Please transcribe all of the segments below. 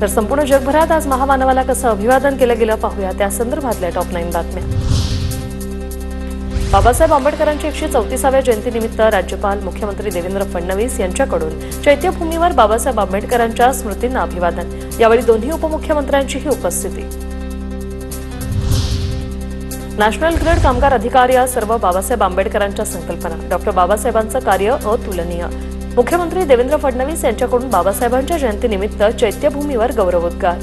तर संपूर्ण जगभरात आज महामानवाला कसं अभिवादन केलं गेलं पाहूया त्या संदर्भातल्या टॉप 9 बातम्या। बाबासाहेब आंबेडकरांच्या 134व्या जयंतीनिमित्त राज्यपाल मुख्यमंत्री देवेंद्र फडणवीस यांच्याकडून चैत्यभूमीवर बाबासाहेब आंबेडकरांच्या स्मृतींना अभिवादन। यावेळी दोन्ही उपमुख्यमंत्र्यांचीही उपस्थिती। नॅशनल ग्रीड कामगार अधिकार या सर्व बाबासाहेब आंबेडकरांच्या संकल्पना। डॉक्टर बाबासाहेबांचं कार्य अतुलनीय। मुख्यमंत्री देवेंद्र फडणवीस यांच्याकडून बाबासाहेबांच्या जयंतीनिमित्त चैत्यभूमीवर गौरवोद्गार।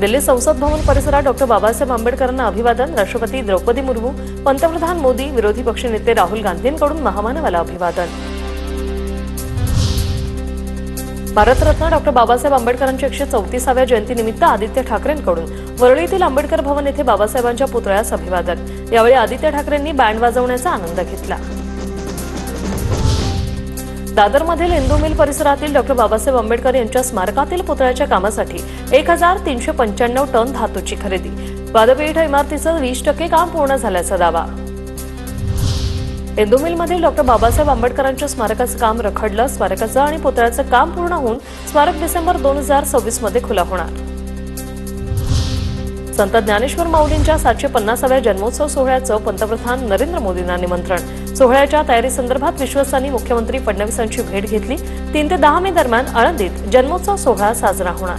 दिल्ली संसद भवन परिसरात डॉक्टर बाबासाहेब आंबेडकरांना अभिवादन। राष्ट्रपती द्रौपदी मुर्मू, पंतप्रधान मोदी, विरोधी पक्षनेते राहुल गांधींकडून महामानवाला अभिवादन। भारतरत्न डॉक्टर बाबासाहेब आंबेडकरांच्या 134व्या जयंतीनिमित्त आदित्य ठाकरेंकडून वरळीतील आंबेडकर भवन येथे बाबासाहेबांच्या पुतळ्यास अभिवादन। यावेळी आदित्य ठाकरेंनी बँड वाजवण्याचा आनंद घेतला। दादरमधील हिंदू मिल परिसरातील डॉक्टर बाबासाहेब आंबेडकर यांच्या स्मारकातील पुतळ्याच्या कामासाठी 1395 टन धातूची खरेदी। पादपीठ इमारतीचं 20% काम पूर्ण झाल्याचा दावा। हिंदू मिलमधील डॉक्टर बाबासाहेब आंबेडकरांच्या स्मारकाचं काम रखडलं। स्मारकाचं आणि पुतळ्याचं काम पूर्ण होऊन स्मारक डिसेंबर 2026 मध्ये खुलं होणार। संत ज्ञानेश्वर माऊलींच्या 750व्या जन्मोत्सव सोहळ्याचं पंतप्रधान नरेंद्र मोदींना निमंत्रण। सोहळ्याच्या तयारीसंदर्भात विश्वासांनी मुख्यमंत्री फडणवीसांची भेट घेतली। 3 ते 10 मे दरम्यान आळंदीत जन्मोत्सव सोहळा साजरा होणार।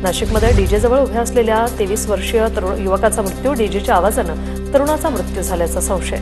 नाशिकमध्ये डीजेजवळ उभ्या असलेल्या 23 वर्षीय युवकाचा मृत्यू। डीजेच्या आवाजानं तरुणाचा मृत्यू झाल्याचा संशय।